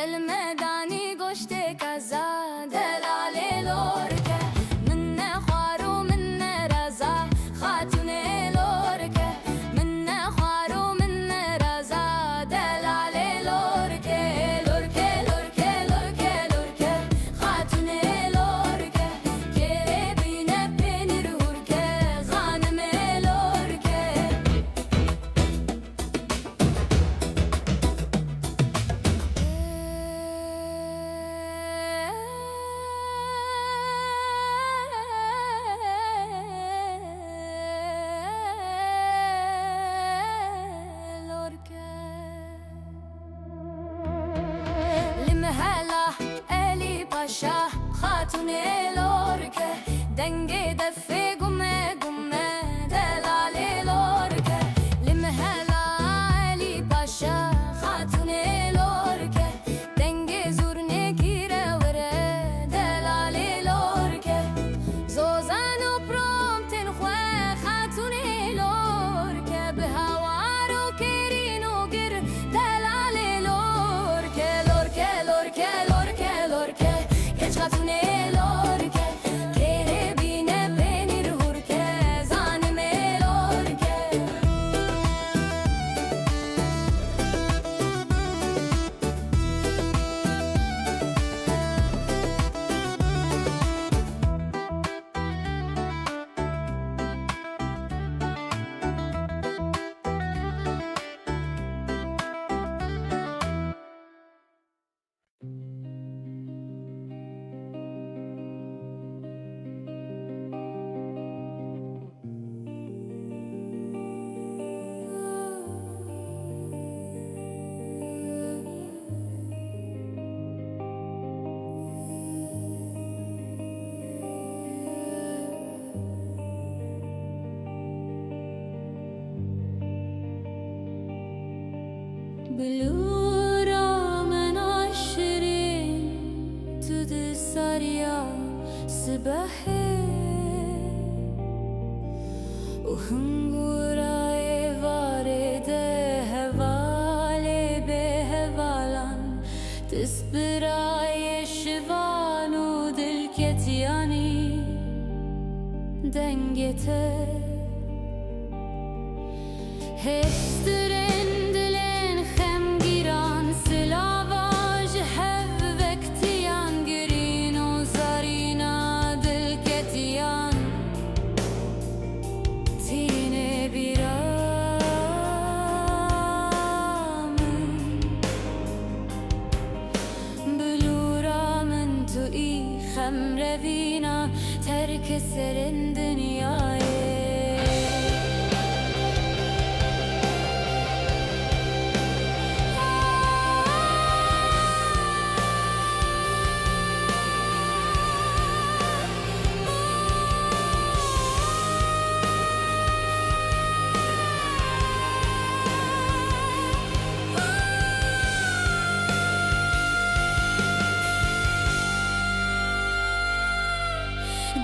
المدانی گشت کزا دلال لورکه من خوارو من رزا خاتون لورکه من خوارو من رزا دلال لورکه لورکه لورکه لورکه لورکه خاتون لورکه کره بینه بینر هورکه غانم لورکه لمهلا الی پاشا خاتون لورکه دنگ دفه گمه گمه دلال لورکه لمهلا الی پاشا خاتون لورکه دنگ زورنه گیره وره دلال لورکه زوزان و پرومتن خواه خاتون لورکه به هوارو کرینو گر دلال لورکه لورکه لورکه لورکه لورکه گچ خاتون لورکه کره بینه بینیر هورکه زانم لورکه بلورا من عشرين تد ساريا سباحي وهنغورا وارد هوالي بهوالان تسبراي شوانو دلكتياني دنگته هسترن دلن خمگیران سلاواج هف وقتیان گرین و زارینا دلکتیان تینه بیرامن بلورامن تو ای خم روینا ترک سرن دنیای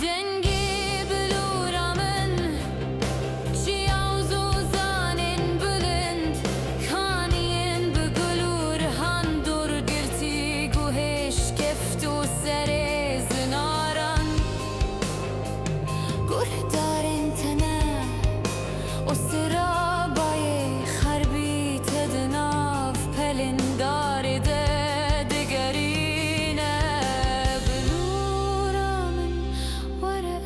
دنگی بلورامن چی آوزوزانین بلند کانین بگلور هان دور گرتی گوهش کفت و سر زناران گره دارن تنه و سرابای خربی تدناف پلندار دگرینه بلورامن وره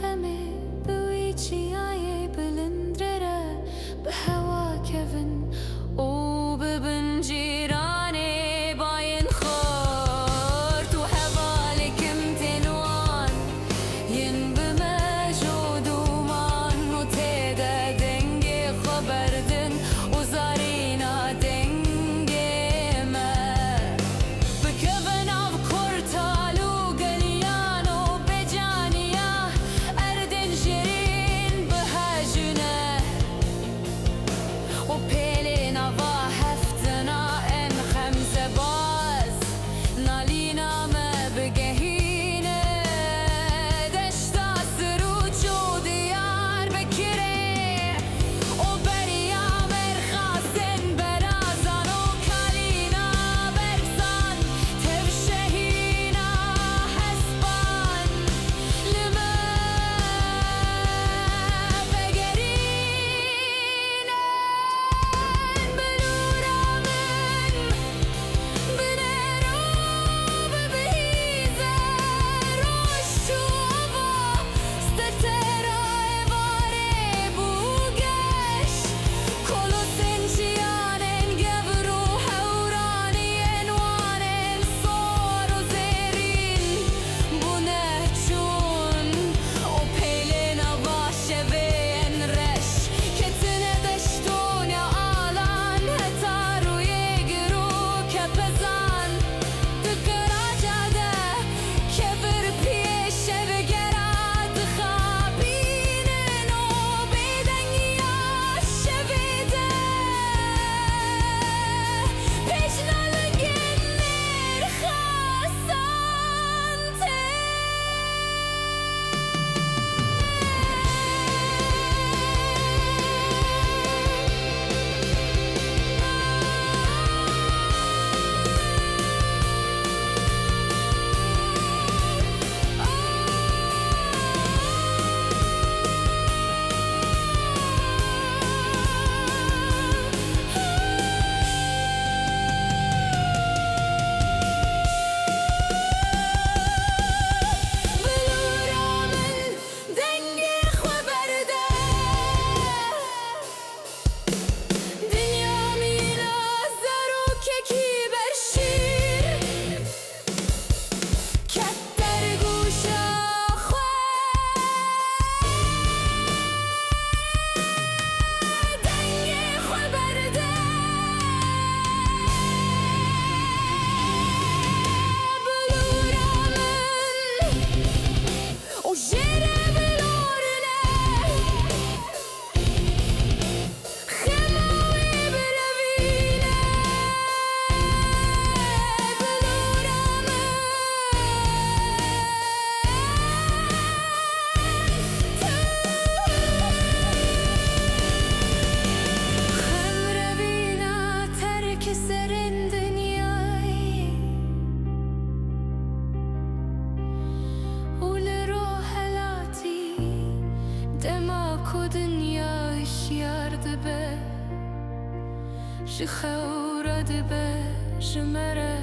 خورد بشمره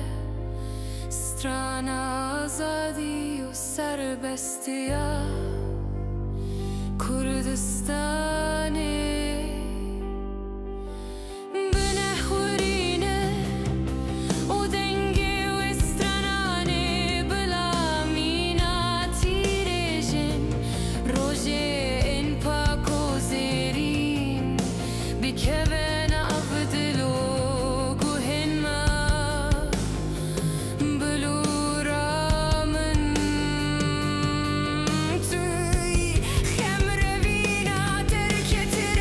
strana azadi u serbestiya Kurdistani بنحورينه ودنگي وستراناني بلا ميناتي ريجن روجي ان باكو زيرين بكبن أبدلو قهنما بلورا من توي خمر فينا تركترين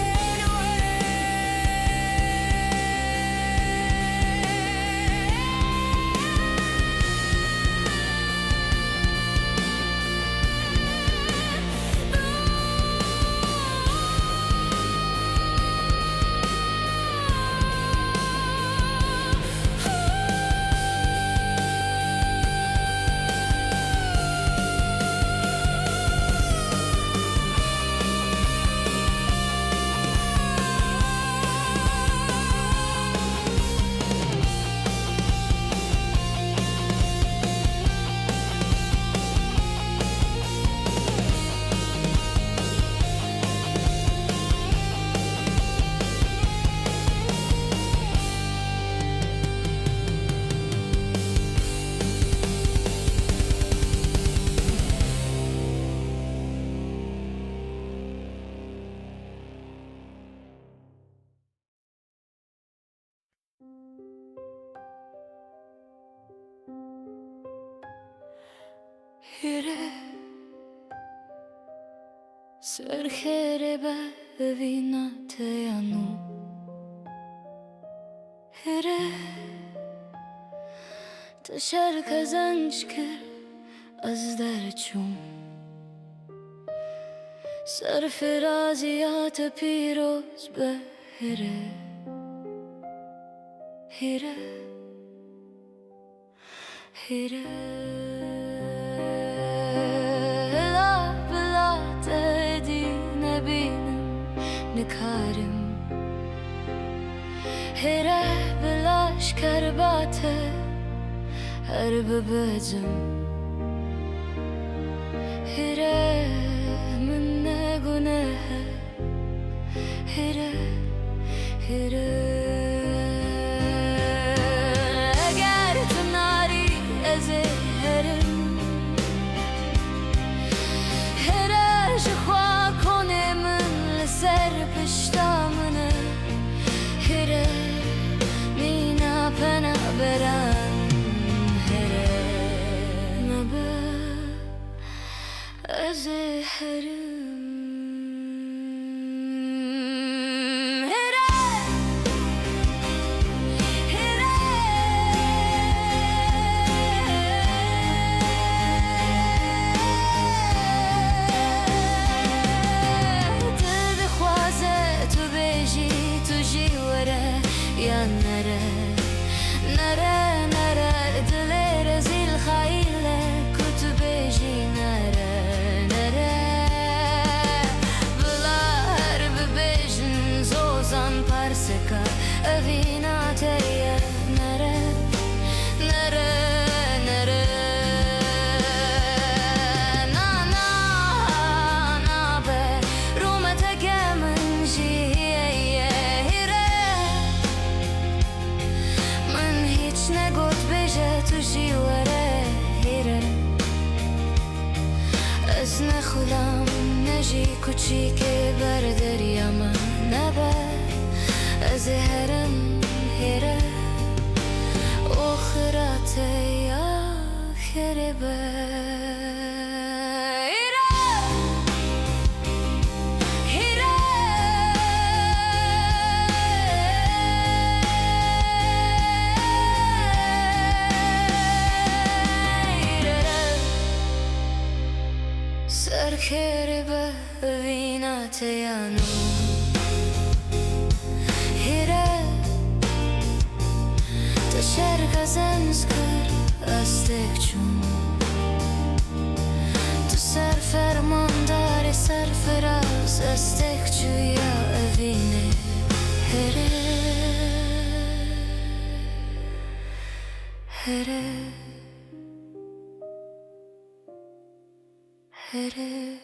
Hire Sörkere bevina tejanu Hire Tashar zanjker az derchum Sarfiraziyat piroz be hire Hire Hire نکارم هره بلاش کرباته هر ببزم هره من نگونه هره هره اگر تناری از هرم هره شخوا کنه من سر پشتامنه هره مینا پنا برم هره نبه از هرم يا نرى نرى نرى دلير زي الخيلة كتبجي نرى نرى بلا هرب بجن زوزان بارسكا أفينا تيا نرى نرى نرى نا نا نا برومتك من جي نگوت بجه تو جیوره هیره از نخولم نجی کچی که بر دریم نبه از هرم هیره آخرت یا خربه Sărkere bevina tejanu Hire Tashar zanskar astekchun Tu ser fermandare ser feraz astekchu ya evine Hire هره هره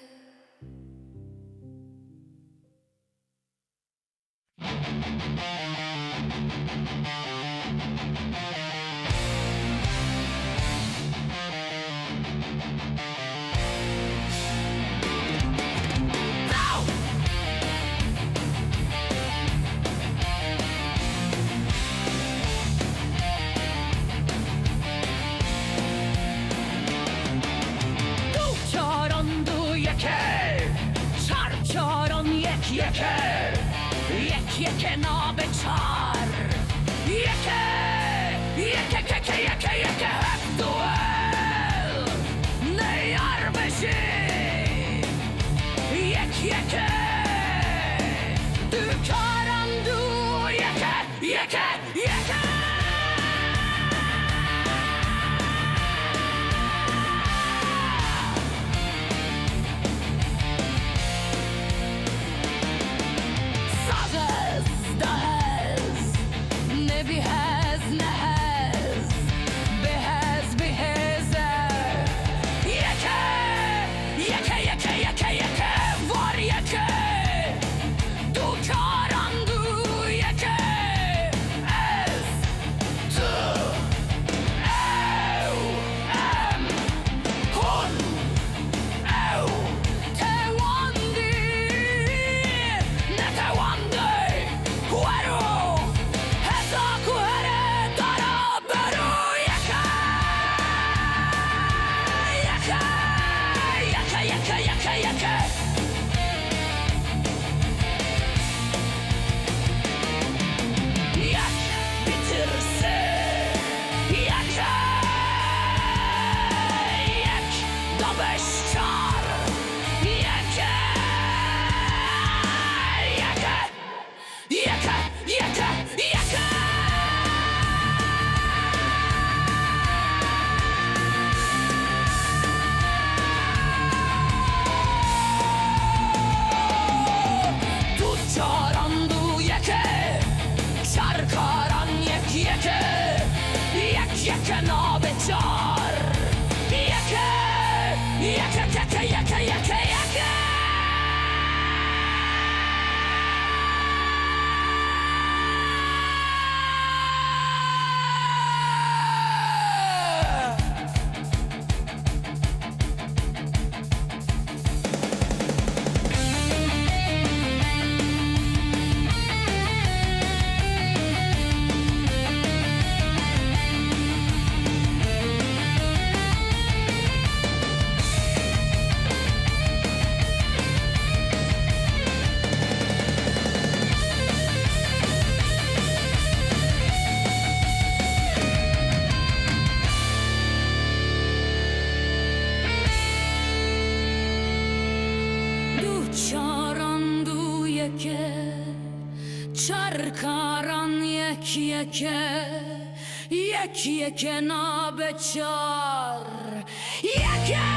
یکه نابچار یکه دوئل نیار بشی یکه دو کارم دو یکه یکه نابچار یکه چرکاران یکه نابچار یکه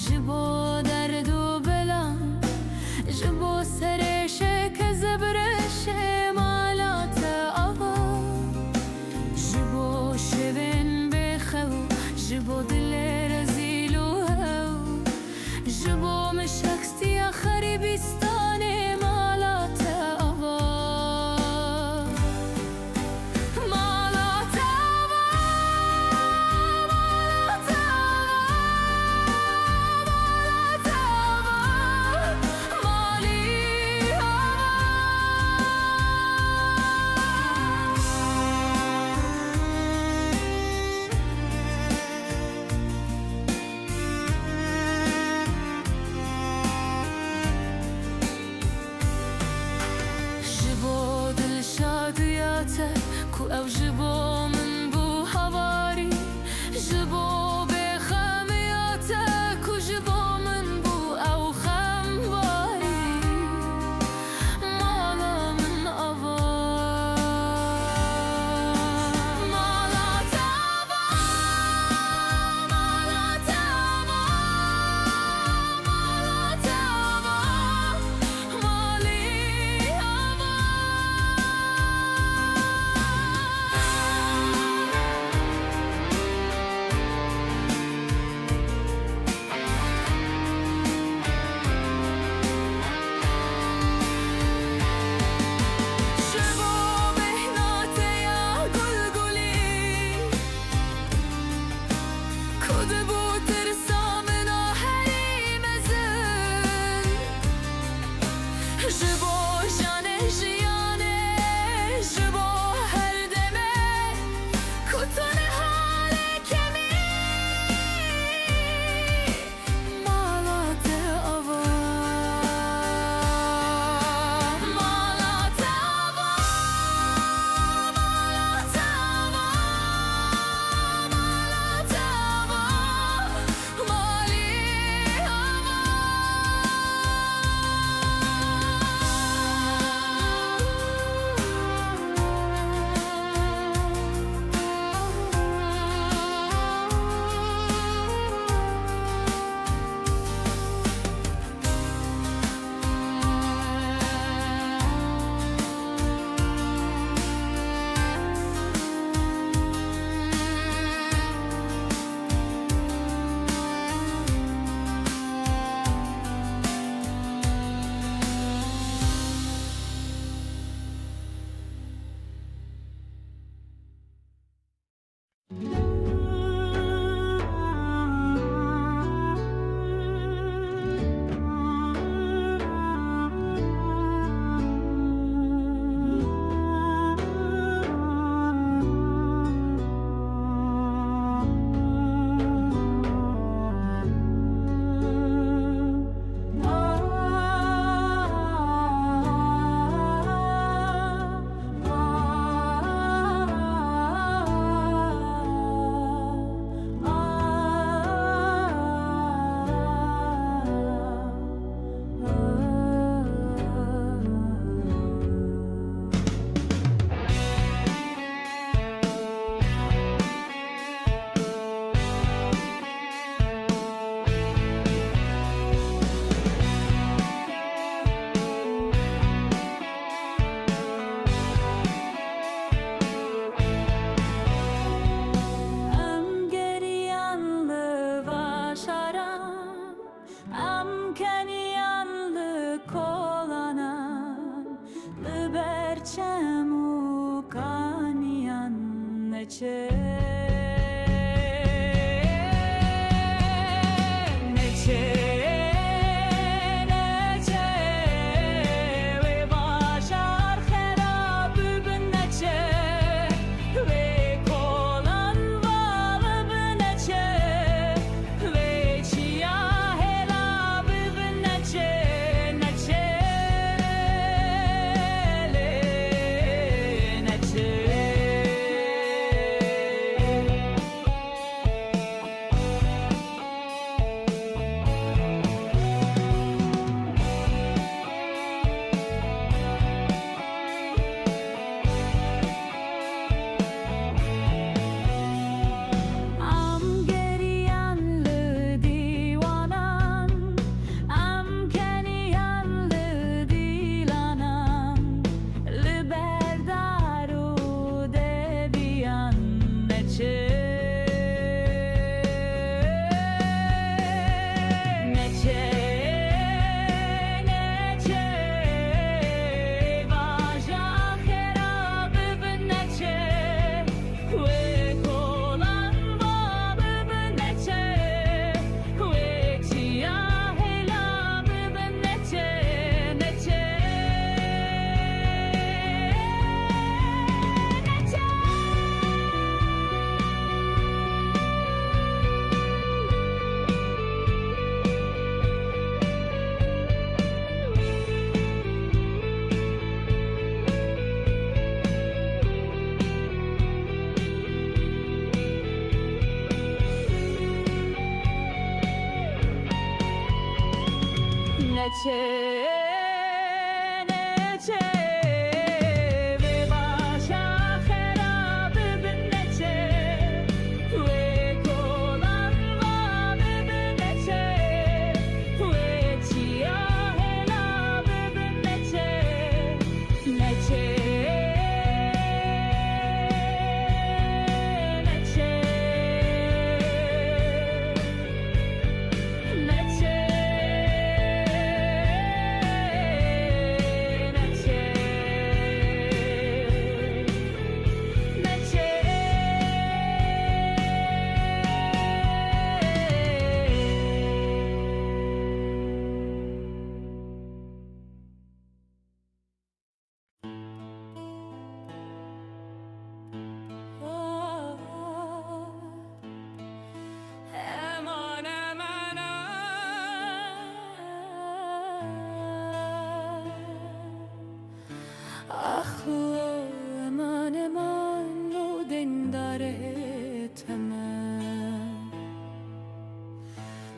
جبو درد و بلم جبو سرشه که زبرشه مالات آوا جبو شبن بخو جبو دل رزیل و هو جبو مشکستی آخری بیستانه مالات آوا te ku ew ji bo min bû hawarî ji bo bêxemiya te ku ji bo min bû ew xembarî mala min ava mala te ava mala te ava mala te ava malî ava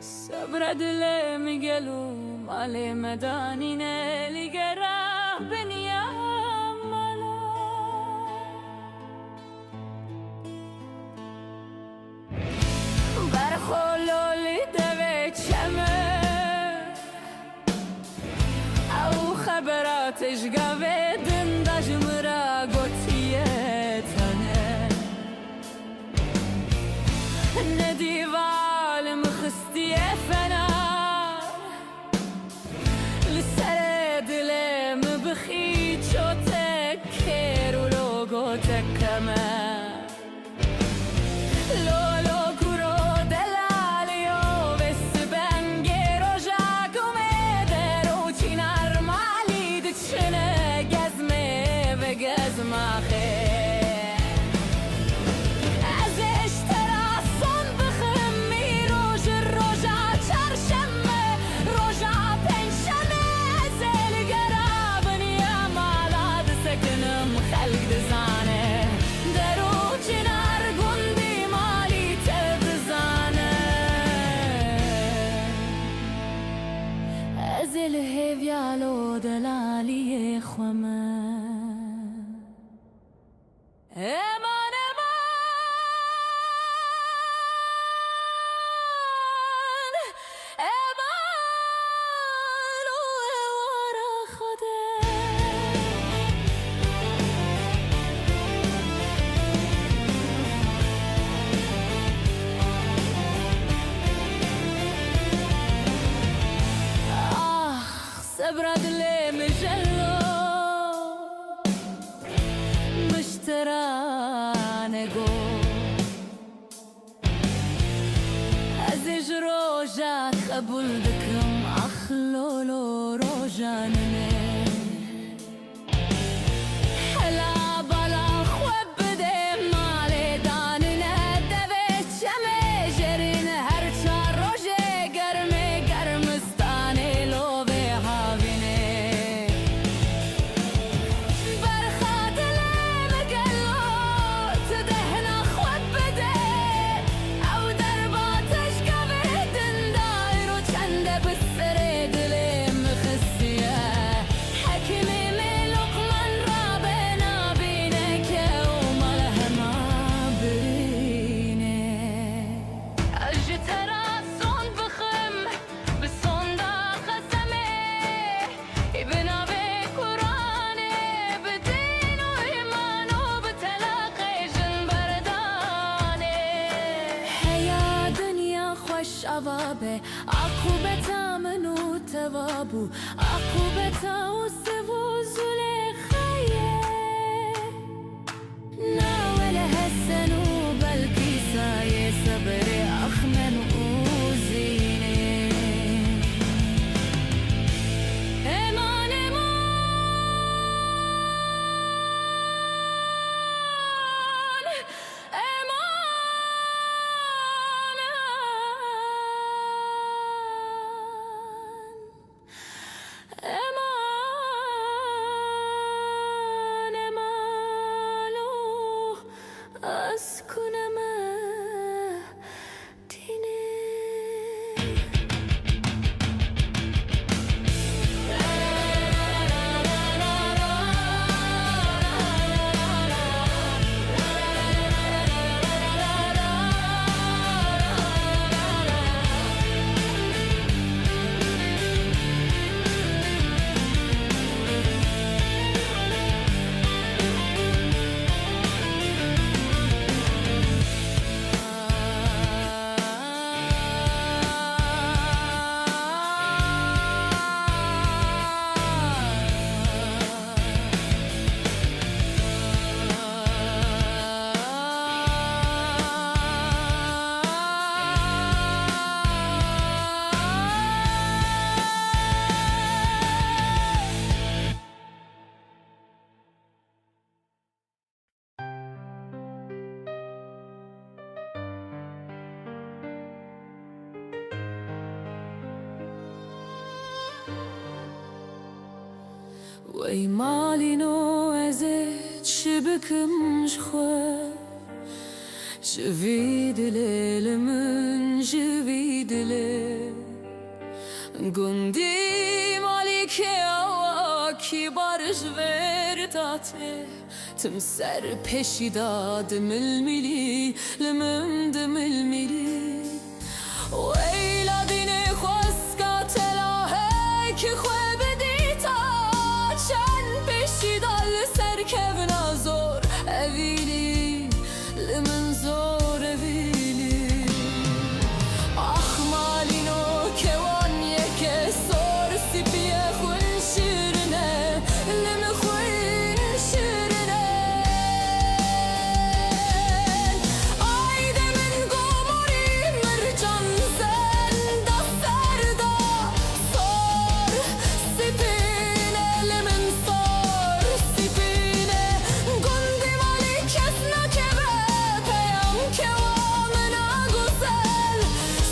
صبر مقلو مالي مدانينا لقراه بنيا ملا برخولو لدبت شمه او خبراتش قابدن داجمرا قوتيتانه نديوال مخستي فنا لسرد لم بخيت شو تكر ولوجو تكما لولو كرو دلاليو بس بنجرو جاكو مدرو چينار مالي دچنه گزمه و گزما خير الهيفيالو دلالي خما امان امان امان ورا خده صبرد لي مجلو مشترانقو ازج روجاك قبول دكم اخلولو روجانني حلا بلا خوب دي مالي داننا دبت شمي جرين هرچا روجي گرمي گرمستاني لو شبابه عقوبتا منو توابو عقوبتا وسبو زلخيه ناول هسنو بلكي ساي صبري اخمن وزيني امان امان امان وی مالینو ازت شبکم جخوا جوی دلی من جوی دلی گندی مالی که آکی بارش ورداته تم سر پیشی دادم الملی لمندم الملی ویلا دینه خواسکا تلاهه که خواه بدیتا چند پیشی دال سر کبنا زور اویلی لمن زور اویلی آخ مالینو کوان یکه سور سپیه خون شیرنه لمن خون شیرنه آیده من گماری مرجان زنده سردا سور سپینه لمن سور سپینه گندی مالی کس نکبه پیام کوامن آگوزل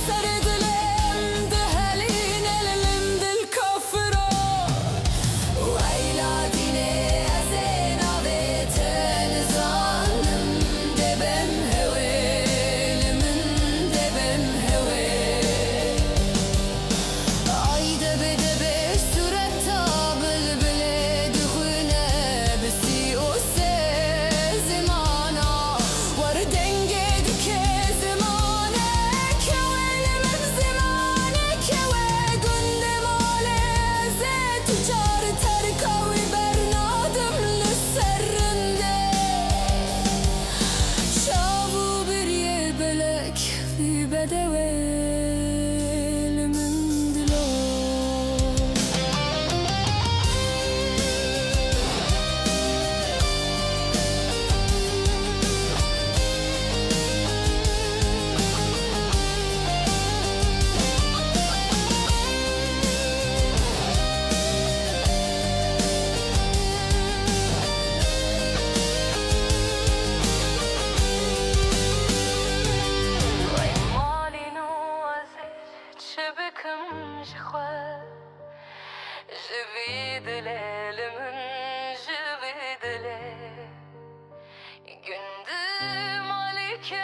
سر دلم دهلینه للم دل کافرا ویلا دینه از نابتن زانم دبم هویل من دبم هویل آیده بده به صورتا بلبل دخونه بسی او سه زمانا وردنگه دکه زمانه که ویل من زمانه که وی گنده ماله زد تجار ترکاوی برنادم لسرنده شابو بریه بلک فی بدویل من دلو وی مالینو ازت شبکم جخوا جوی دلی لمن جوی دلی گندی مالی که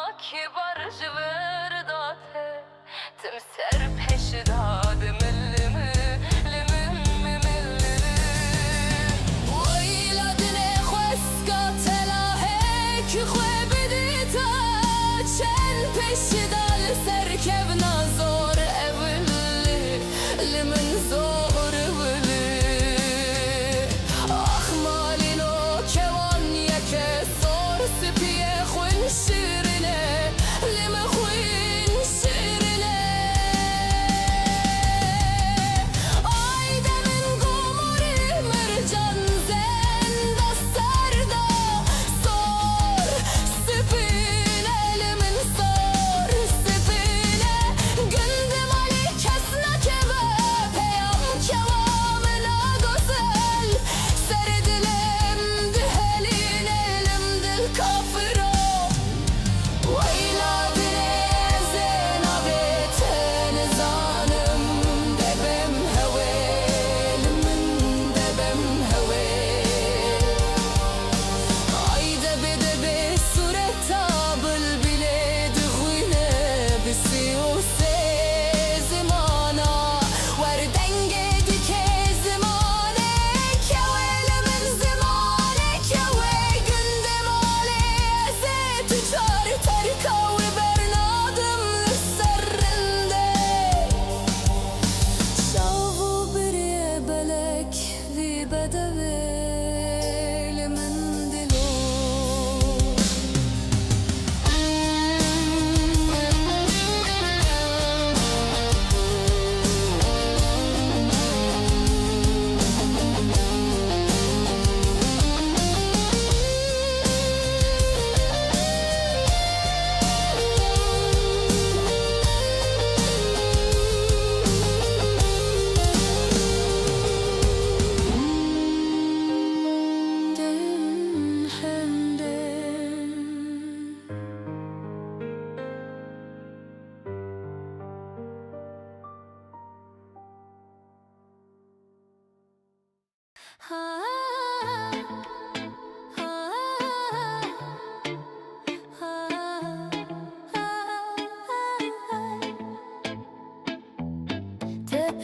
آکی بارش ورداته تم سر پیش دادم لمن ویلا دنه خواسکا تلاهه که خواه بدیتا چند پیش دال سر کبنا زور اولی لمن زور اولی آخ مالینو کوان یکه سور سپیه خون شیرنه لمن خون شیرنه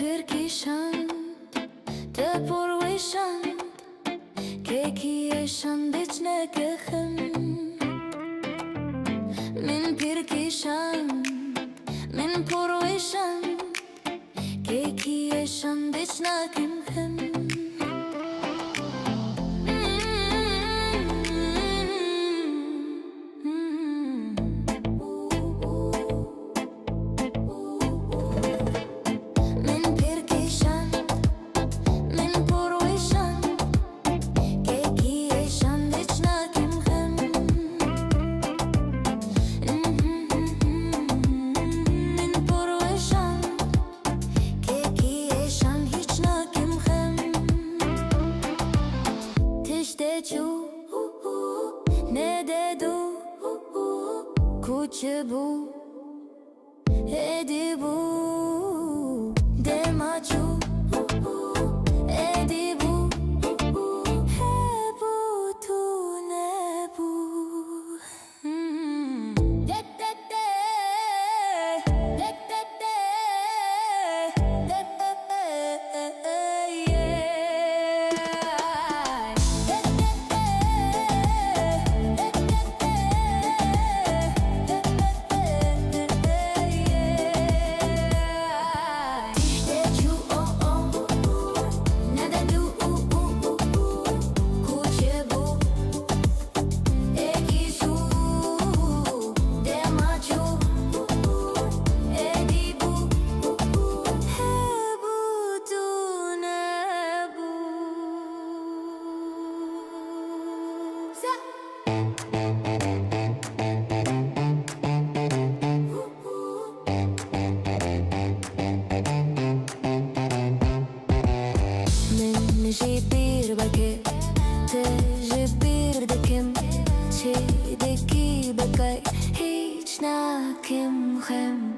Perkişan, te porvişan, kekiyişan diçne kıhım. Min perkişan, min porvişan, kekiyişan diçne kıhım. Ne dedu kuch bu edi bu demachu edi bu he bu tu ne bu de de de de de de de de Jibir bake, te jibir dekim, çedeki bakay, hiç nakim hem.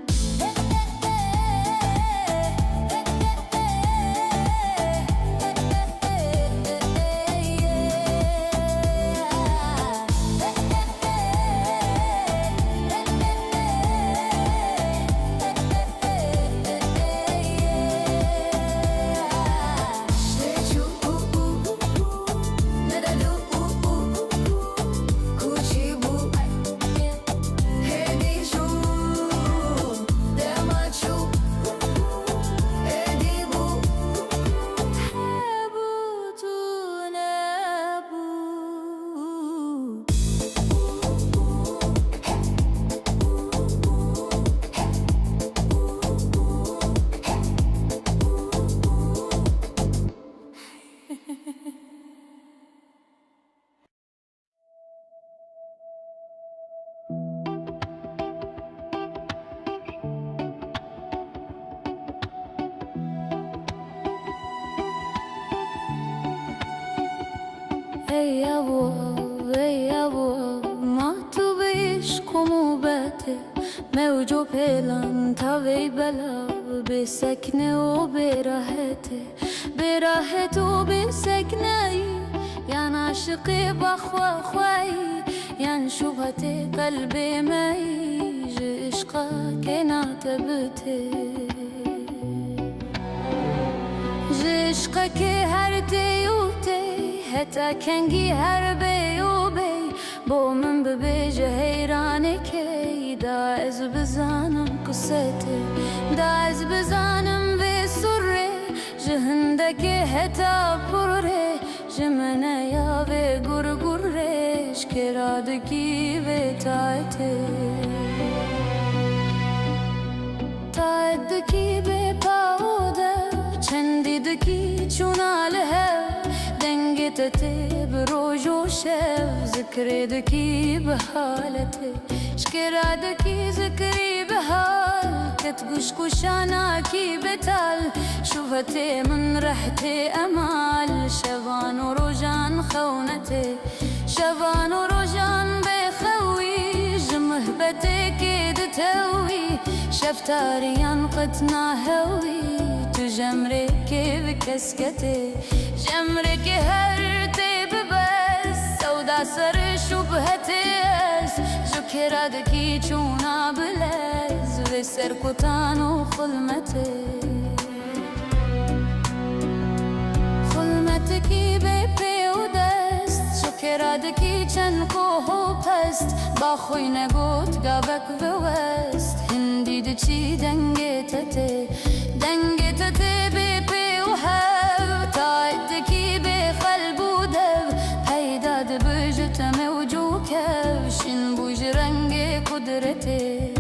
ای ابو ما تو بیش کمو بته موجو پلان تا وی بلا بسکنه و براحت و بسکنه یان عاشقی بخوا خوایی یان شبهت قلبی می عشقا که ناتبته عشقا که هر دیوته حتی کنگی هر بیو بی با من ببیجه حیرانه که دا از بزانم قصته دا از بزانم به سره جهنده که حتی پره جمنه یا به گرگرش که رادگی به تایدگی به پاوده چندیدگی چوناله دنگتته بروج و شب ذکردگی به حالته شکرادگی ذکری به حال کتگوش کشانا کی بتال شوفته من رحت امال شبان و روجان خونته شبان و روجان بخوی جمهبته كده توي شفتاريان قد ناهوي تو جمرك بكسكتي جمرك هرتي سر شبهتیز جو کردکی چونا بلز و سر کتان و خلمتکی به پیودست جو کردکی چند کوه پست با خوی نگوت گابک وست هندی دچی دنگتته به پیوهب تایدکی به قلب و دو پیداد بجت موجو کفشین بوج رنگ قدرته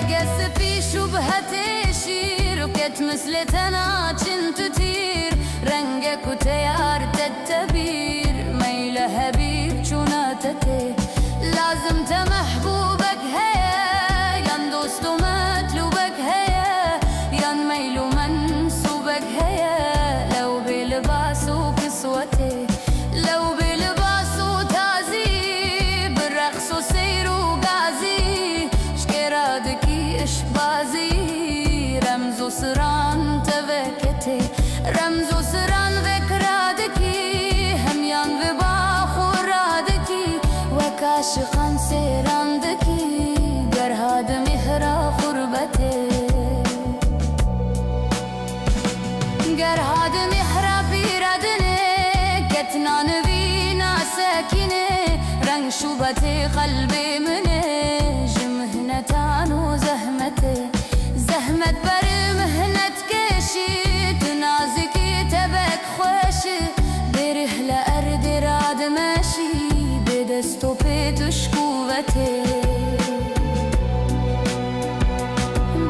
گه سپی شبهت شیر وكت مثل تناچن تطير رنگك وتيار تتبير ميل هبيب چوناتته لازم تمحبوبك هيا ين دوست ومطلوبك هيا ين ميل ومنسوبك هيا لو بلباس وكسوته لو بلباس وتعذيب بالرقص وسير وقازي شكرادكي اشبازي رمز وسران تبكتي رمز وسران ذكرادكي هميان وباخورادكي وكاشخان سيراندكي قرهاد مهرا خربتي قرهاد مهرا بيردني كتنان بينا ساكني رنگ شوبتي قلبي مني جمهنتان وزهمتي زحمت بر مهنت کشی تنازکی تبک خوشی بره لأرد راد ماشی به دست و پیتش قوته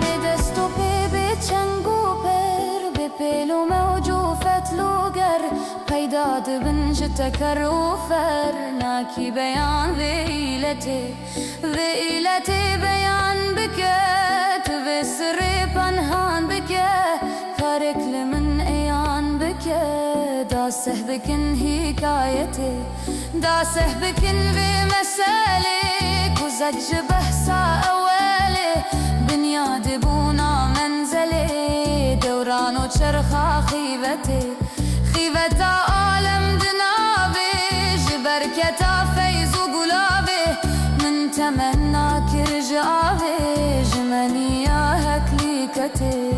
به دست و پی به چنگ و پر به پیل و موج و فتل و گر پیداد بنج تکر و فر ناکی بیان ویلتی بیان بکت و سر پنهان بکه خارق لمن ایان بکه داسه بکن حکایتی داسه بکن و مسئله کزج بحثا اوله بنیاد بونا منزله دوران و چرخا خیوتا عالم دنابه جبرکتا فیض و گلابه من تمنا کرجابه جمنيا هكليكتي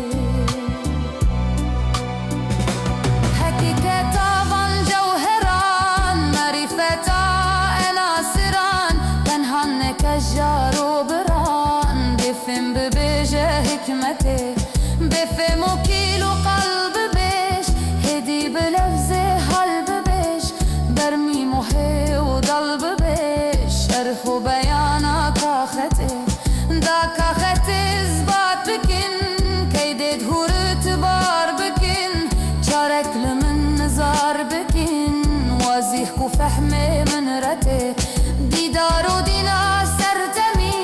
حقيقتا فان جوهران معرفتا اناسران تنهان كجار وبران بفهم ببيجه حكمتي بفهم وكيلو قلب بيش هدي بلفظه قلب بيش برمي محي وضلب بيش شرح وبيانا كاختي دا كاخت اثبات بكن كيدد هور اعتبار بكن شارك لمن نزار بكن وازيح وفهم من رتي ديدار ودينا سرتمي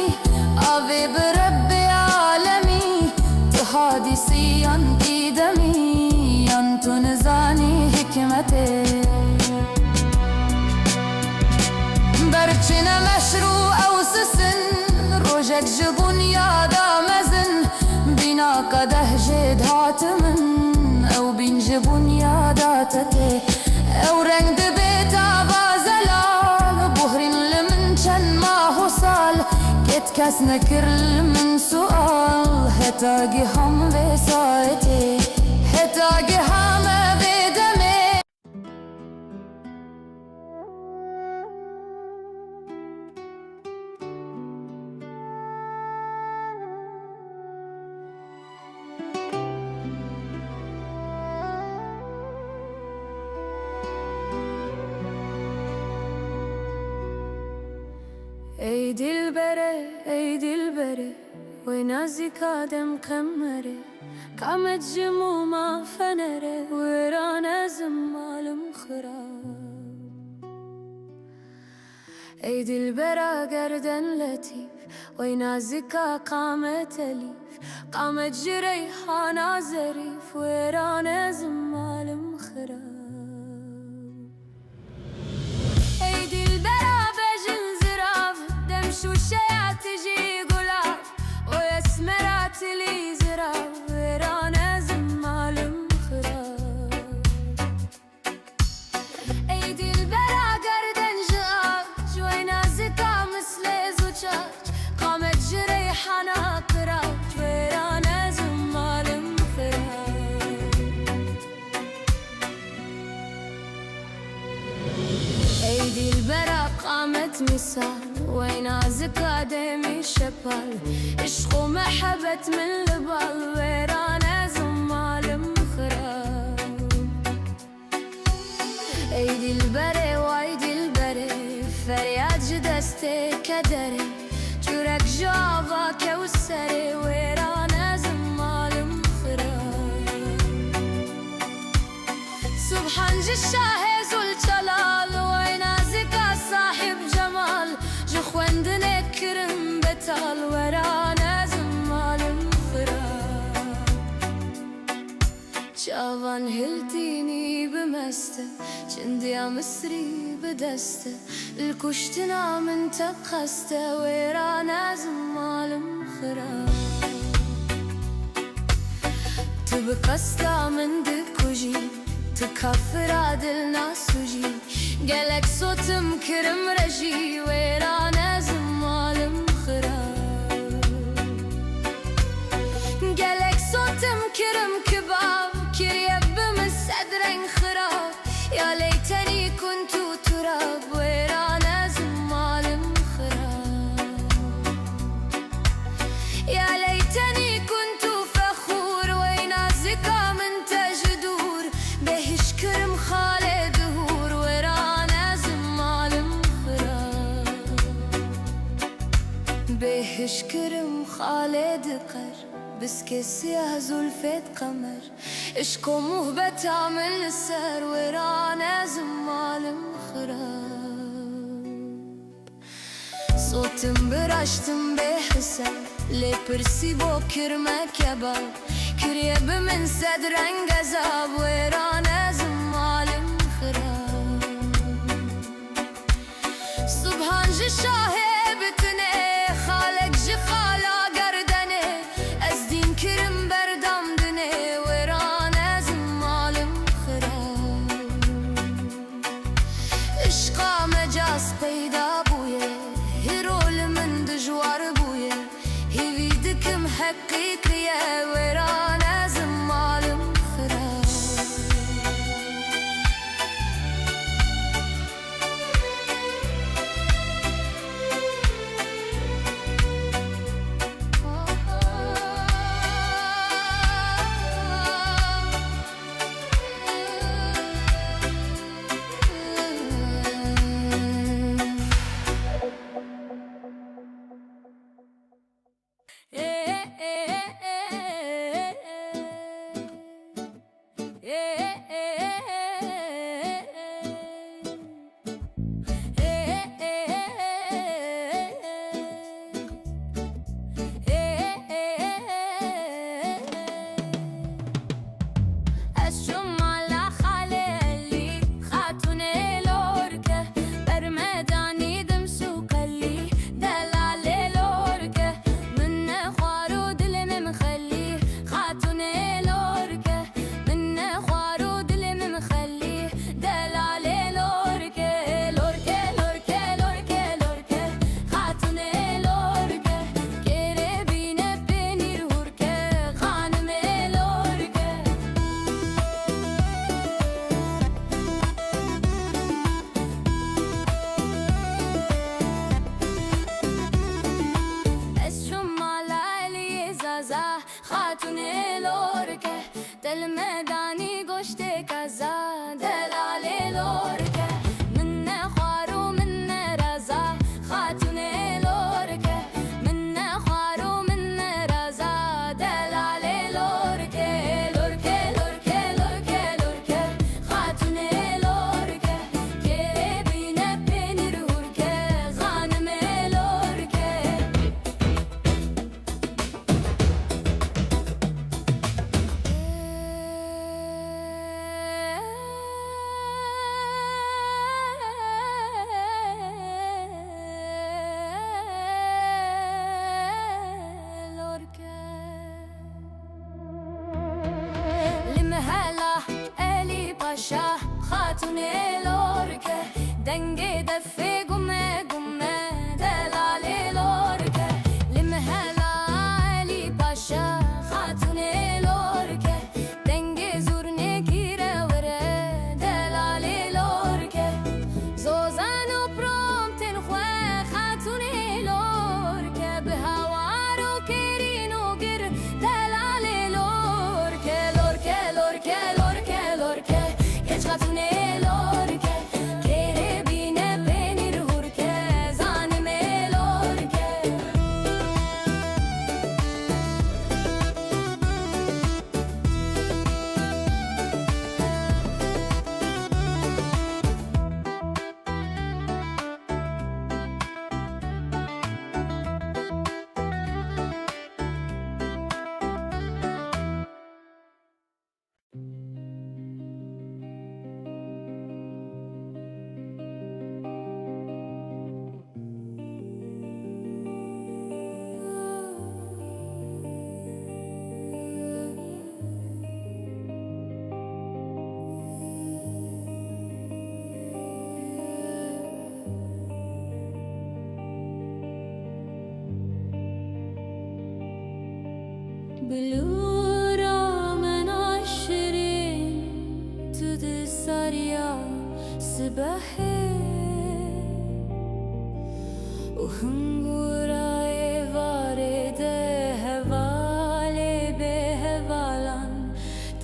أبي برب عالمي تحادثي انتي دمي انتو نزاني حكمتي برچنا مشروع او سسن روجك جبون يادا مزن بنا قده جد هاتمن او بين جبون يادا تتي او رنگ بيتا بازلال بهرين لمن چن ما حصال كت كس نكر من سؤال هتاقي هم وسايتي هتاقي هم بدمي ای دلبره وينازك آدم قمره كامت جموما فنره ويرانا زمال مخراب ای دلبره گردن لطيف وينازك قامت أليف قامت جريحانا زريف ويرانا زمال مخراب ای دلبره وشيات تجي قلاب ويسمرات لي زراب ويرانا زمال مخراب كانت مثال وين عزك عدمي شبال عشق ومحبة من البال ويرانا زمال مخرب ايدي البري وايدي البري فرياد جدستي كدري جورك جافا كوسري ويرانا زمال مخرب سبحان جشاهي زول جلال وين عزك صاحب جمال جخوندنا كرم بتال ورانا زمال مخرب جافان هلتيني بمسته جندي يا مصري بدسته الكشتنا من تبخسته ورانا زمال مخرب تبقستا من دكوجي تكفر عدل ناسوجي قالك صوتم كرم رجي ويرانا زمال مخرب قالك صوتم كرم كباب كريب بمسدرن خراب يا ليتني كنت تراب ويرانا زمال مخرب يا ليتني كنت فخور وين عزكا من تجدور بهش كرم خالد هور ورانا زمال مخرب بهش كرم خالد قر بسكي سياه زلفت قمر اشكو مهبت عمل السر ورانا زمال مخرب صوتم برشتم بحسن لبرسي بوكر ما كباب كريب من صدرن غزاب ورانا زمال مخرب سبحان جشاهي بتني خالق جخالا قردني ازدين كرم بردم دني ورانا زمال مخرب اشقا مجاز بيدا بويه هيرول من دجوار بويه هيفيدكم حقيقية ورانا زمال مخرب خاتون لورکه دل مدانی گشته کزا دلال لورکه من خوارو من رضا خاتون لورکه من خوارو من رضا دلال لورکه لورکه لورکه لورکه لورکه خاتون لورکه که بینه پنیر هورکه غانم لورکه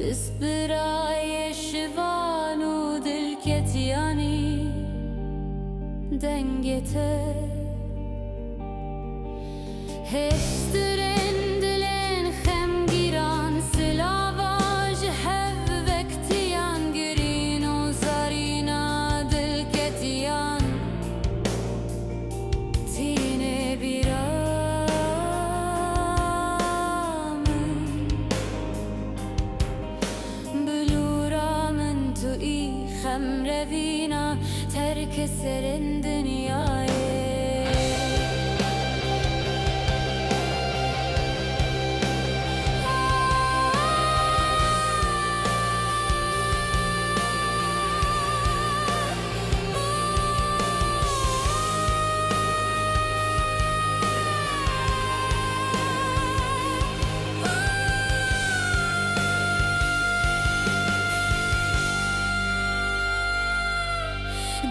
دست برای شوان و دل کتیانی دنگته هسترن دلن خمگیران سلاواج هف وکتیان گرین و زارینا دل کتیان تینه بیرامن بلورامن تو ای خمروینا ترک سرن دنیای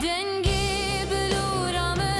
دنگی بلورامن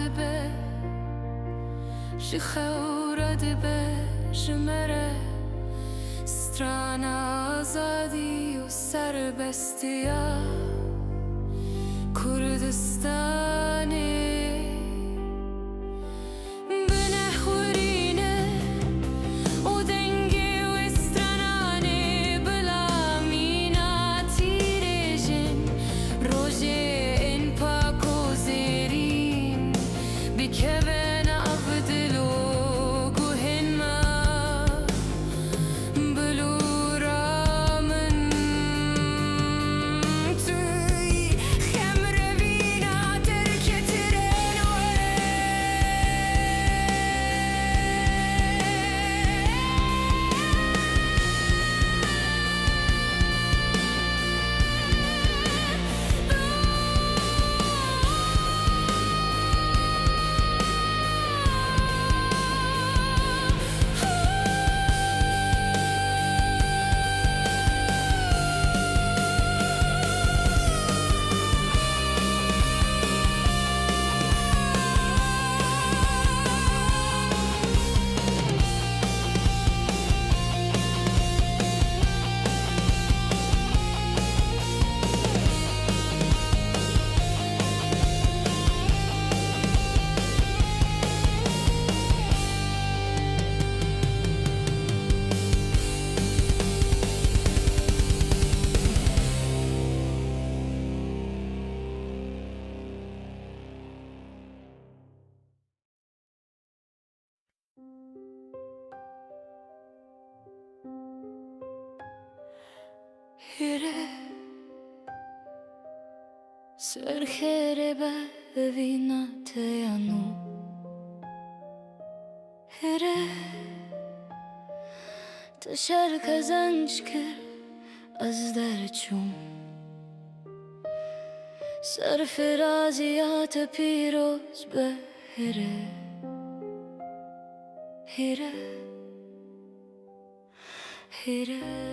به شخورد به شمره ستران آزادی و سربستیا کردستانی هره سرخره ببینات یانو هره تشر کزنج کر از در چون صرف رازیات پیروز به هره هره هره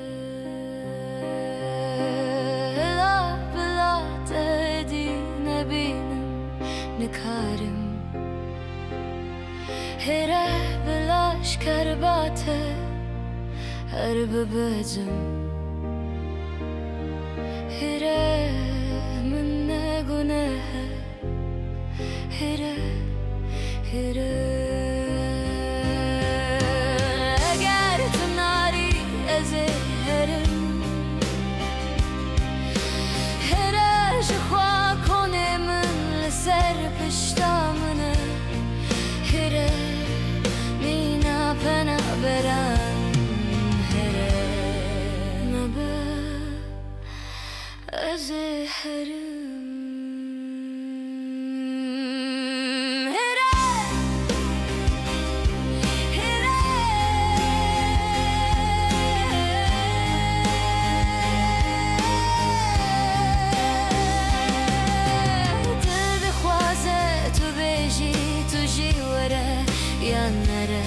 نکارم هره بلاش کرباته هر ببزم هره من نگونه هره هره اگر تو ناری از هرم هره شخوا کنه من لسر پشتامنه هره مینا پنا برن هره نبه از هرم یا نره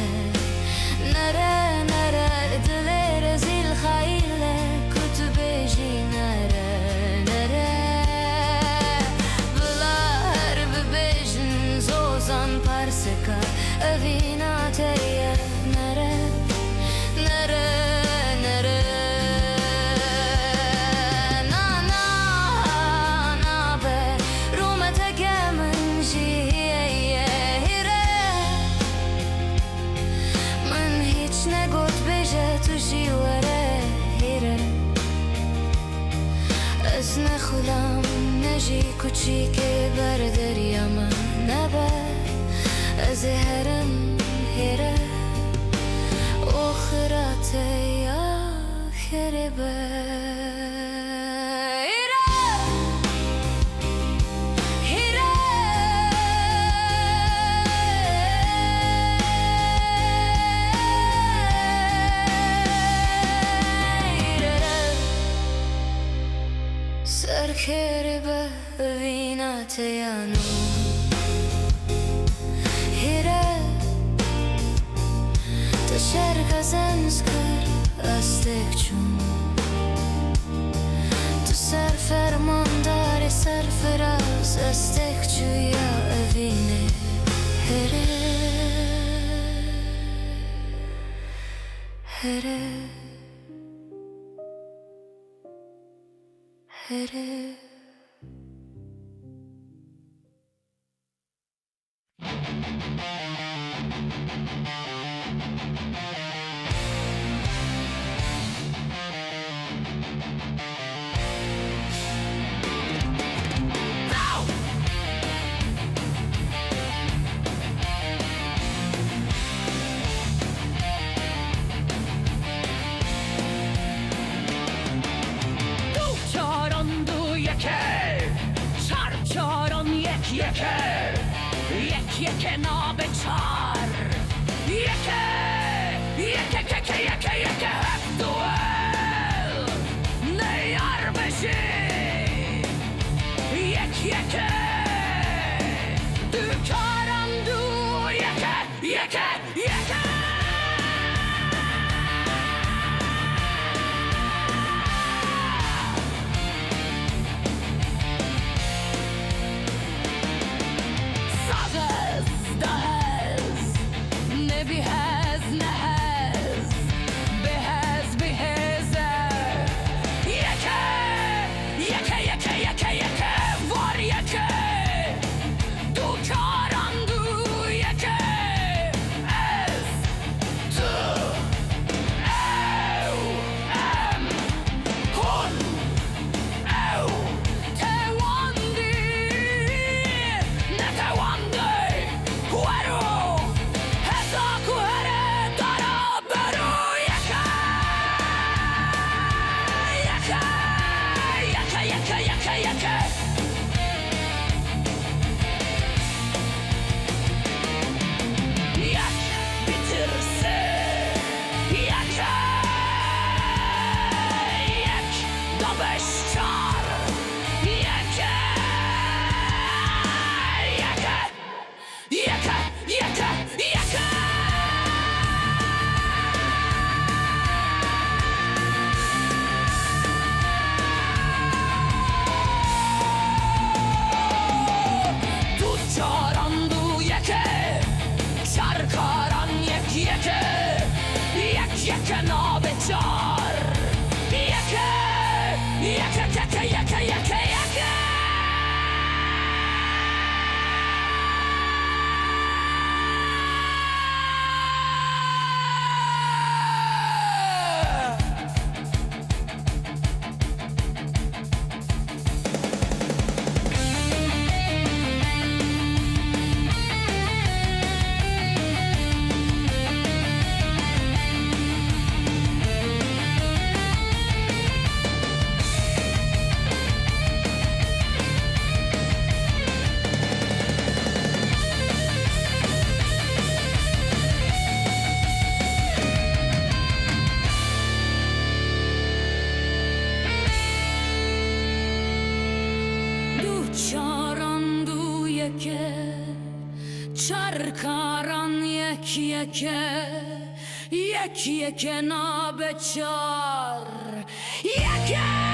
نره نره دل رزیل خیله کتب جی نره نره بلار ببیجن زوزان پرسکا اوینا تریه نره نره نره نا نا نا به رومت گمن جی تو جیوره هیره از نخولم نجی کچی که بر دریا من نبه از هرم هیره آخرت یا خیره به سرکره به وینات یانو هیره تشر کزنز کر استک چون تو سر فرمان داری سر فراز استک چو یا اوینه هره هره یکه نابچار یکه دوئل نیار بشی یکه دو کارم دو یکه یکه نابچار یکه چرکاران یکه نابچار یکه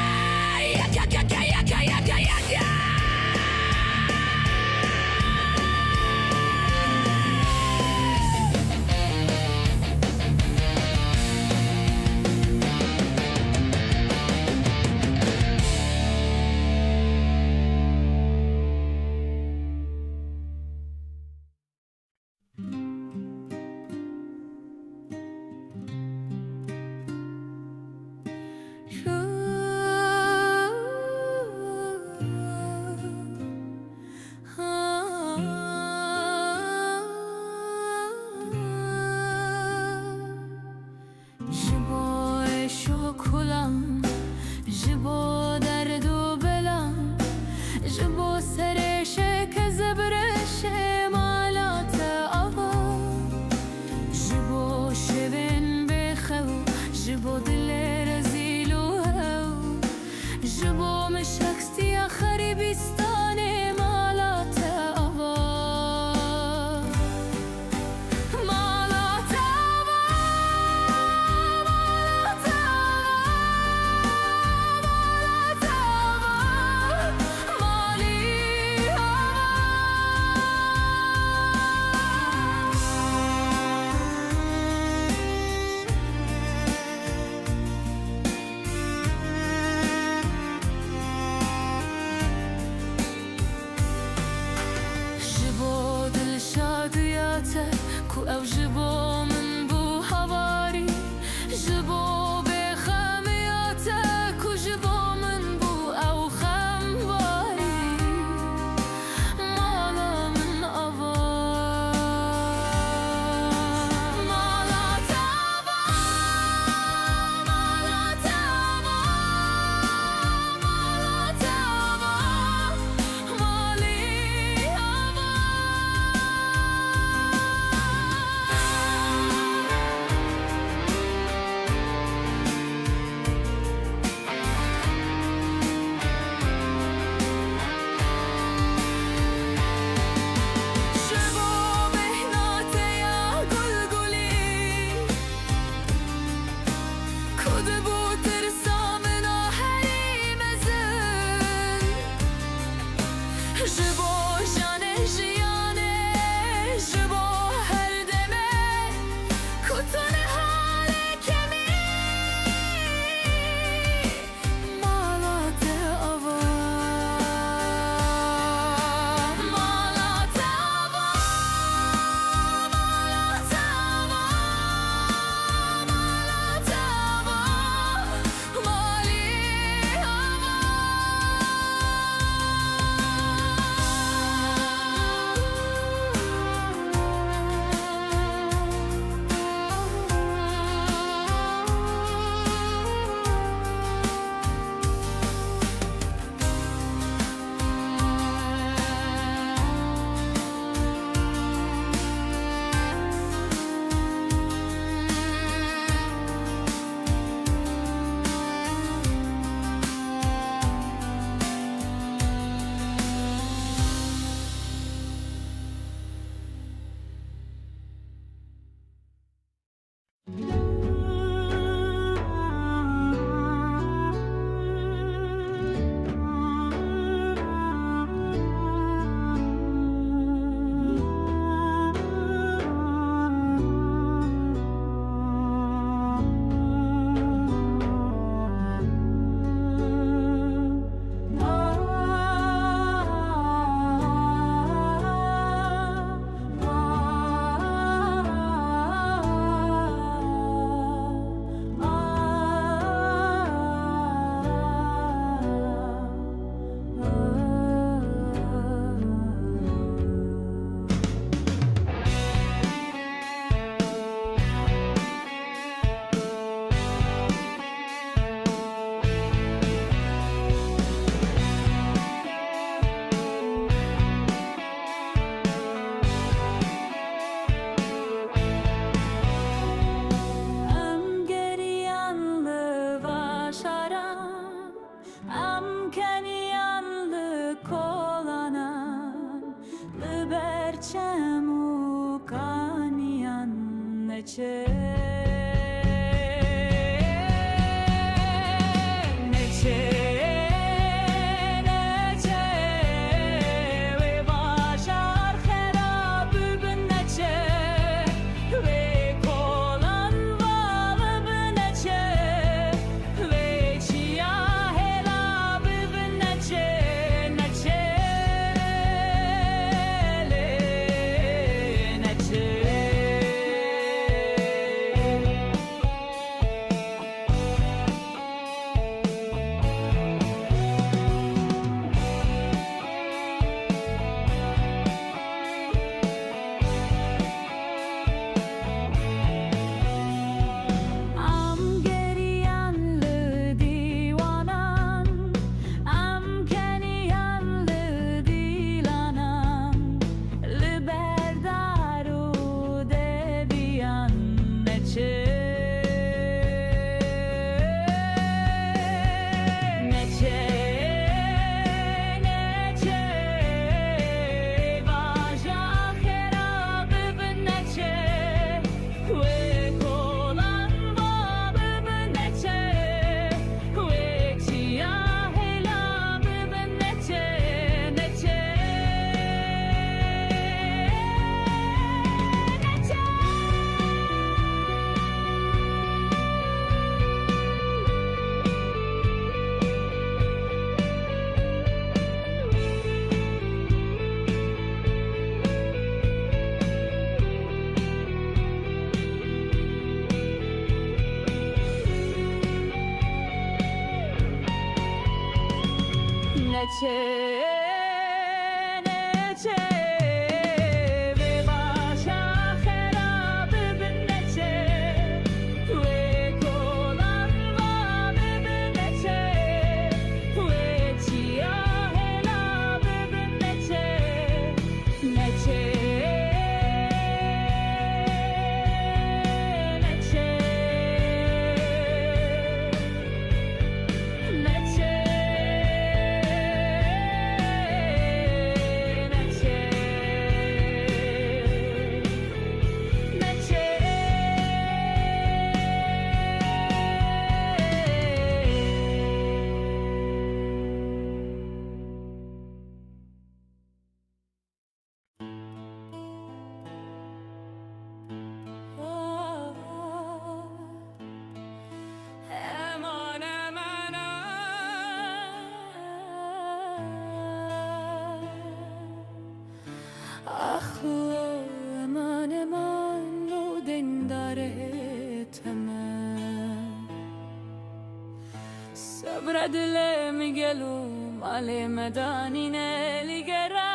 صبر دل میگلو مال مدانی نلیگره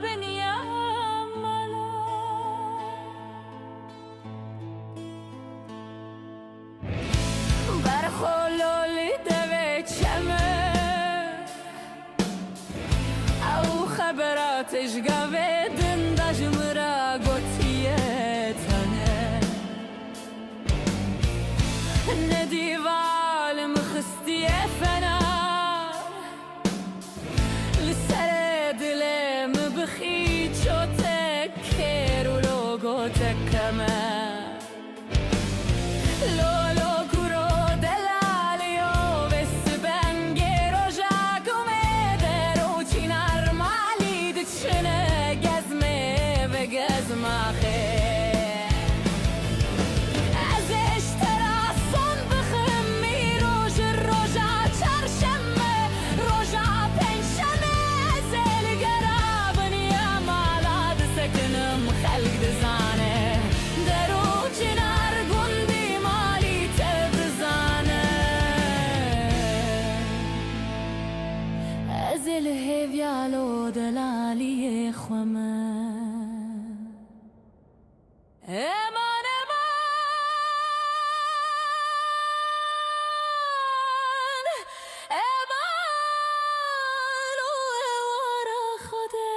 بنیام مالا برخولولی دوی چمه او خبراتش گوه دنداج مرا گوتیه تانه ندیوال مخستیه فنا لسر دلم بخی چو تکر و لوگو تکمه لولو کرو دلالیو بس بنگی رو جاکومه درو چینار مالی دچنه گزمه و گزمه خیر الهيفيالو دلالي خما امان امان امان ورا خده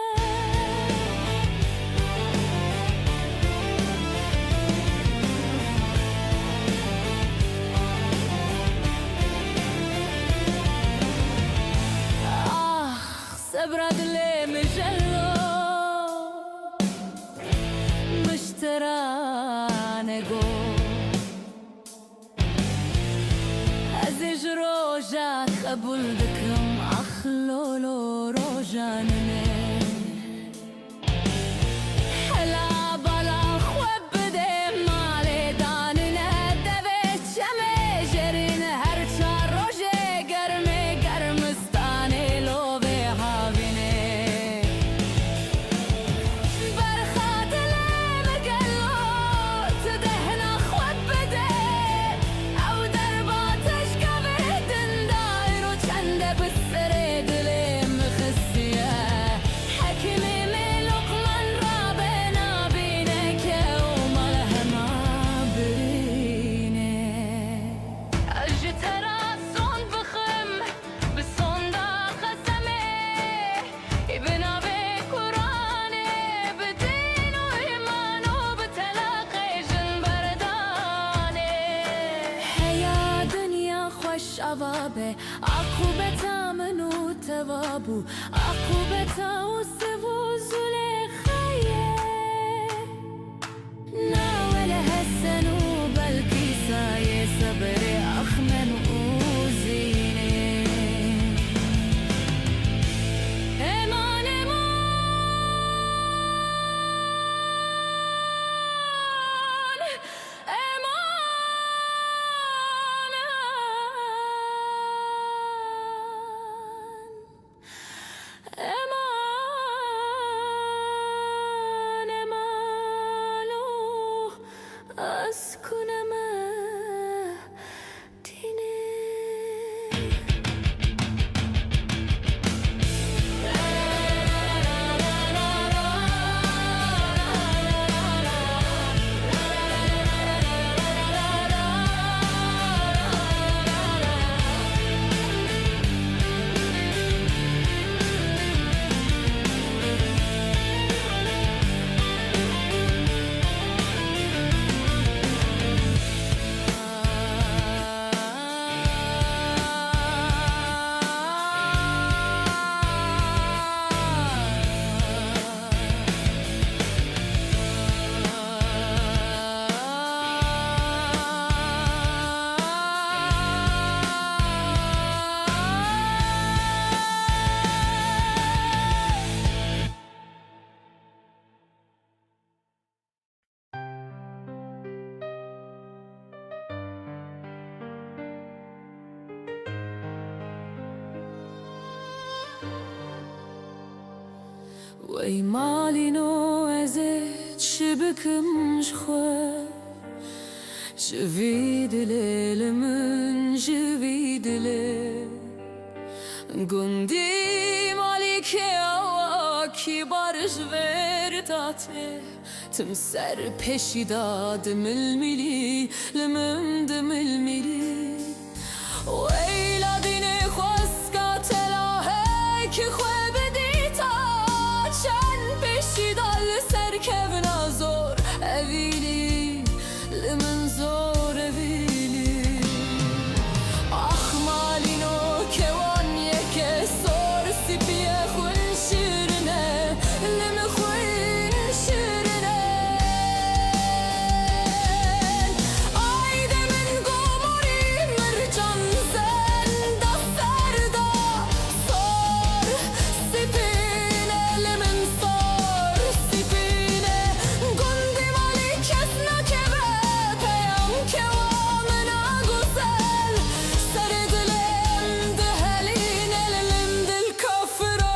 صبرد لي مجلو مشترانقو ازيج روجاك قبل ذكرم اخلولو روجانني حلا بلا خوب بدي مالي داننا دبيت شمي جرين هرشا روجي قرمي قرمستاني لو شبابه عقوبتا منو توابو عقوبتا وسبو زلخيه ناول هسنو بلكي ساي صبري اخمن وزيني امان امان وی مالینو ازت شبکم جخوا جویدله لمن جویدله گندی مالک اوا کی بارش ورداته تم سر پیشی دادم الملی لمن دم الملی ویلا دینه خواست قاتلا هک خواه بدیتا چند پیشی دال سر کبنا زور اویلی لمن زور اویلی آخ مالینو کوان یکه سور سپیه خون شیرنه لمن خون شیرنه ayde min gomori mercan zenda serda sor sipine lemin sor sipine gundi malik esna keve peyam kevamına güzel seredilem dehelin elim dil kafra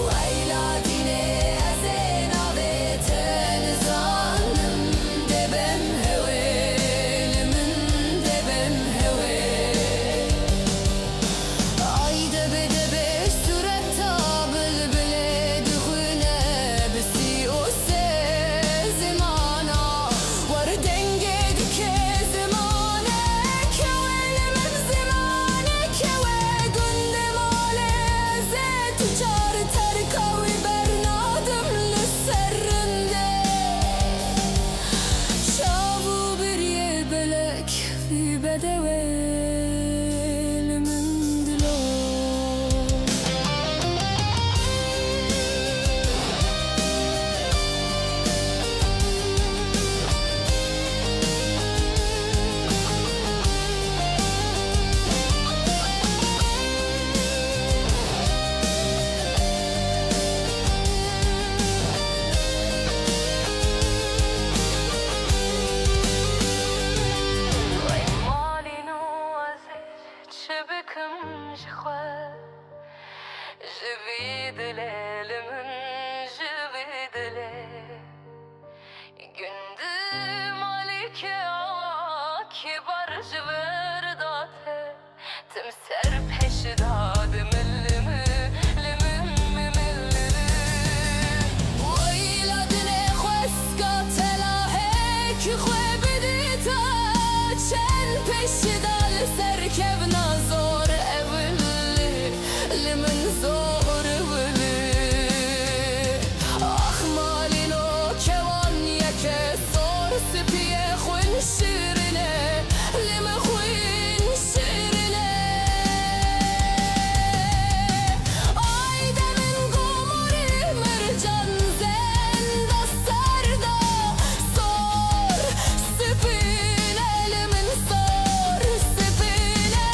Leyla dine ezena ve tenizanım debem hevelimin debem heve Ayda bedebe suretta bülbüle düğüne bisi o sezimana var denge düke zimane kevelimin zimane keve günde maleze tücar terkavi bernadım lüserrinde Şavu bir yebelek fi bedevelimin dilo وی مالینو ازت شبکم جخوا جویدله لمن جویدله gündü malike ağa kibar cıvırdadı tüm ser peşidadı millimi limin mimillimi Oyla dine khweska tela hek khwe bidita çen peşidal serkevna zor evli limin zor evli Ah malino kevan yeke sor sipiye khun şirine lime khun şirine ayda min gomori mercan zenda serda sor sipine limin sor sipine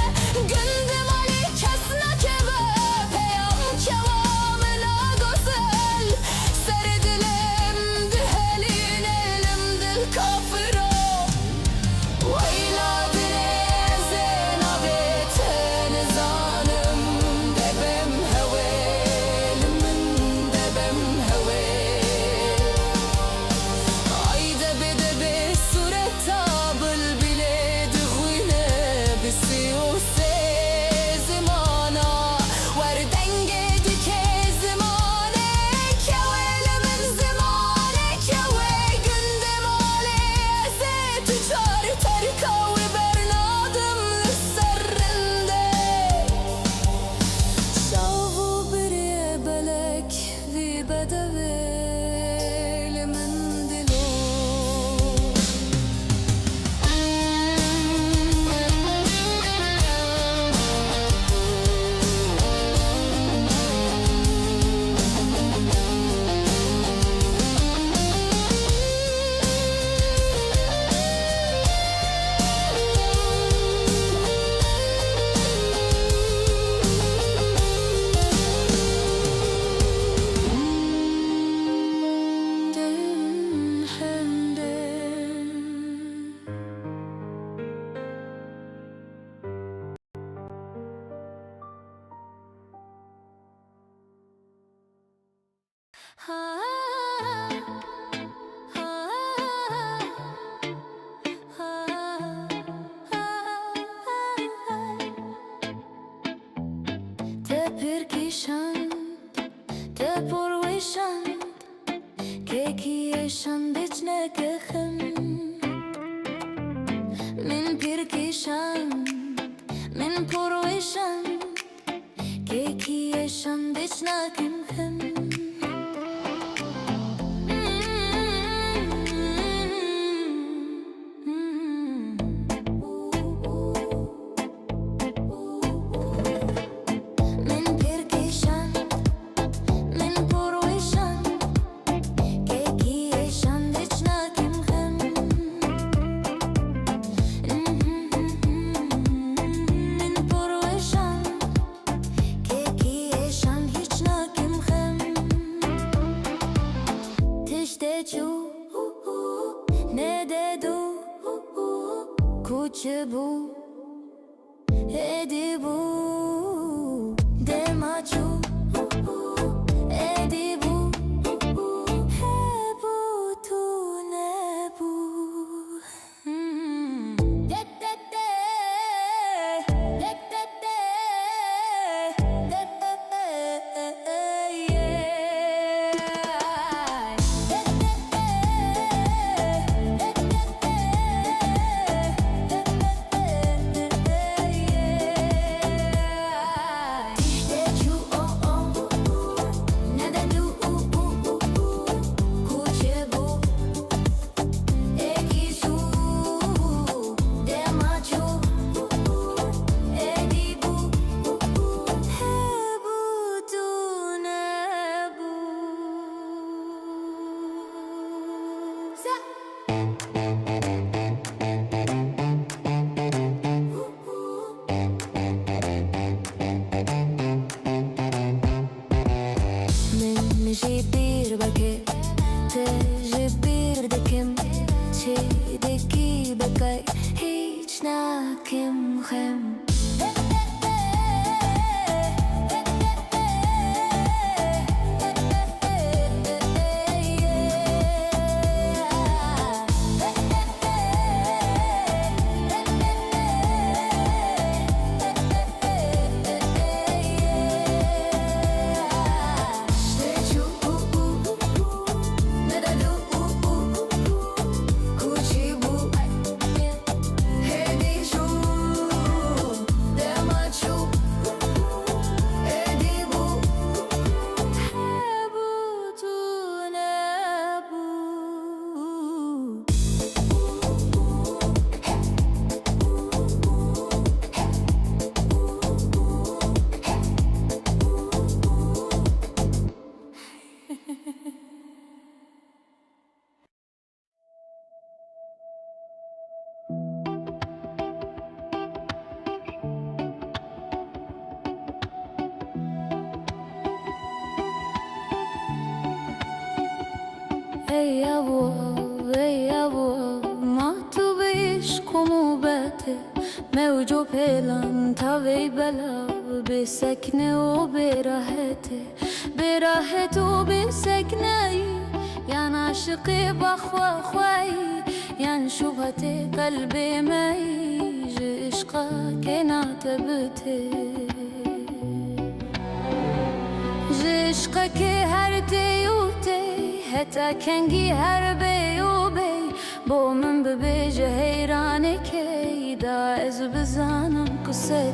pirkishan te porwishan kekiyeshan dichne kekhem min pirkishan min porwishan kekiyeshan dichne kekhem Kuchibu, edibu, demachu, edibu, hebu tu nebu. Jibir bake, te jibir dekim, che deki bakay, hiç na kim hem. Ey abo, ma tu بعشق وباته موجو بلان تاوي بلا بسكنه وبراحته براحته وبسكنه يا عاشقي بخوا خواي يا شبهة قلبي ما يجي عشقك نعتبته عشقك هر تيوتي حتى کنگی هر بیو بی با من ببیجه حیرانه که دا از بزانم قصته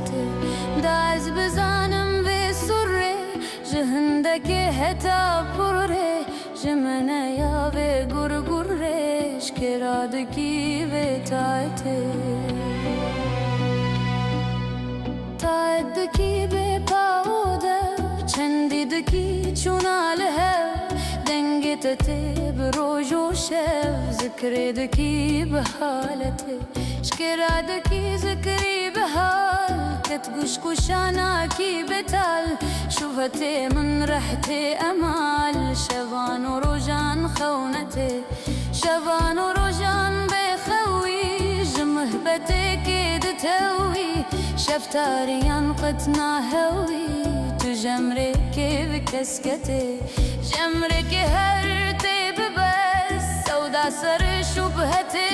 دا از بزانم به سره جهنده که حتا پره جمنه یا به گر گرش کرادگی به تایته تایدگی به پاوده چندیدگی چوناله دنگتتي بروج وشاف ذكريدكي بحالتي شكرادكي ذكري بحال كتقشقش عناكي بتال شوفتي من ريحتي أمال شبان ورجان خونتي شبان ورجان بخوي جمهبتي كيد توي شفتاري ينقتنا هوي تجمرك بكسكتي جمرك هرتي ببس سودا سر شبهتي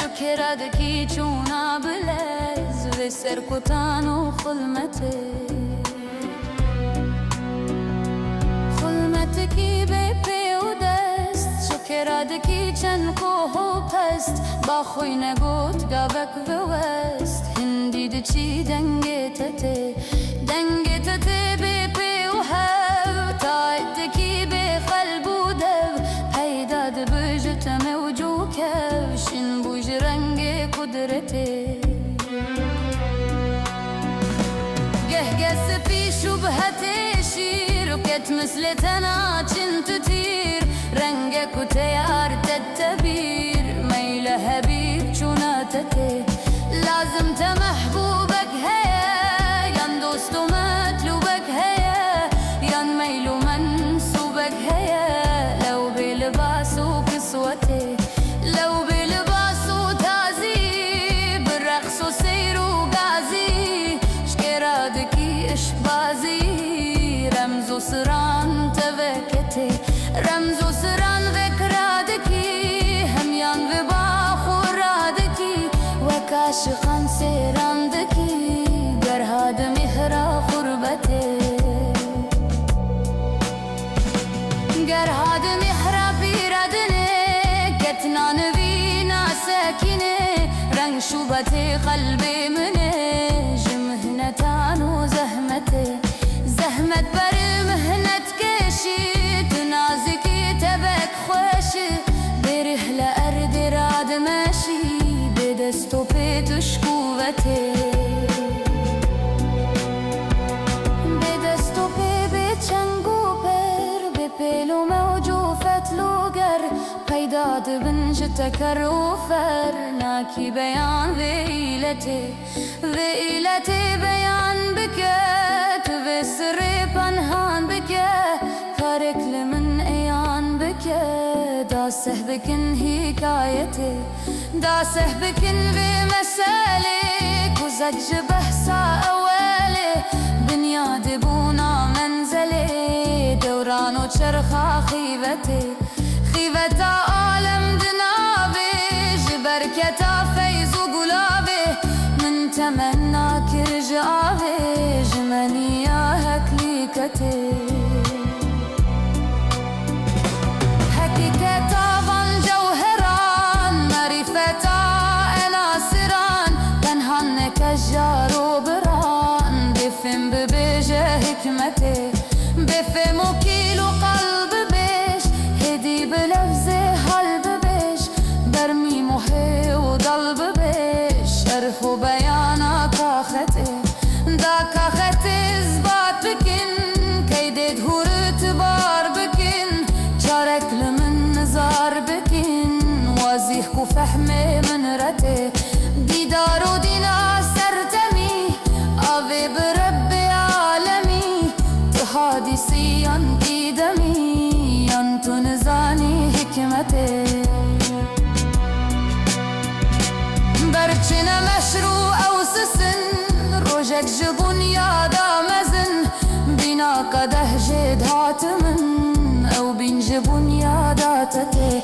جكرادكي چونا بلز وسر كتان وخلمتي جتکی به پیودست شکرادکی چند کوه پست با خوی نگوت گابک وست هندی دچی دنگت به پیوهو تایدکی به قلبو دو پیداد بجت موجو کفشن بوج رنگ قدرته قهقس في شبهة شير وكت مثل تناچن تطير رنگك وتيار تتبير ميل حبيب چوناتته لازم تمحبوبك هيا ين دوست ومطلوبك هيا ين ميل ومنسوبك هيا لو بلباس وكسوته لو بلباس وتازي بالرقص وسير وغازي شكرادكي اشبازي رمز وسران تبكتي رمز وسران ذكرادكي هميان وباخورادكي وكاشخان سيراندكي قرهاد مهرا غربتي قرهاد مهرا بيردني كتنا نبينا ساكنة رنگ شوبتي قلبي مني جمهنتان وزهمتي زهمت بر مهنت كشي تنازكي تبك خوشي بره لأرد راد ماشي بدستو بيتش قوتي بدستو بيتشنگو پر بپیلو موجو فتلوگر پیداد بنج تکروفر ناکی بیان ویلتی بیان بکت و سر پنهان بکت کارک لمن ایان بکت داسه بکن حکایتی داسه بکن و مسالی کزج بحثا اولی بنیاد بونا منزلی دوران و چرخا خیوتا عالم دنابي جبركتا فيز وقلابي من تمنى كرجابي جمانيا هكليكتي حقيقتا فان جوهران معرفتا اناسران تنهن كجار وبران بفهم ببيجة حكمتي بفهم وكيلو قلب بيش هدي بلفظي هل ببيش برمي محي وضل ببيش شرح وبيانا كاختي دا كاختي اثبات بكن كيدي دهور اتبار بكن جارك لمن نزار بكن وازيخ وفهمي من رتي ديدار ودينا سرتمي أبي بربي عالمي تحادثي عندي دمي أنتو نزاني حكمتي برچنا مشروع أو سسن روجك جبون يادا مزن بنا قده جد هاتمن أو بين جبون يادا تتي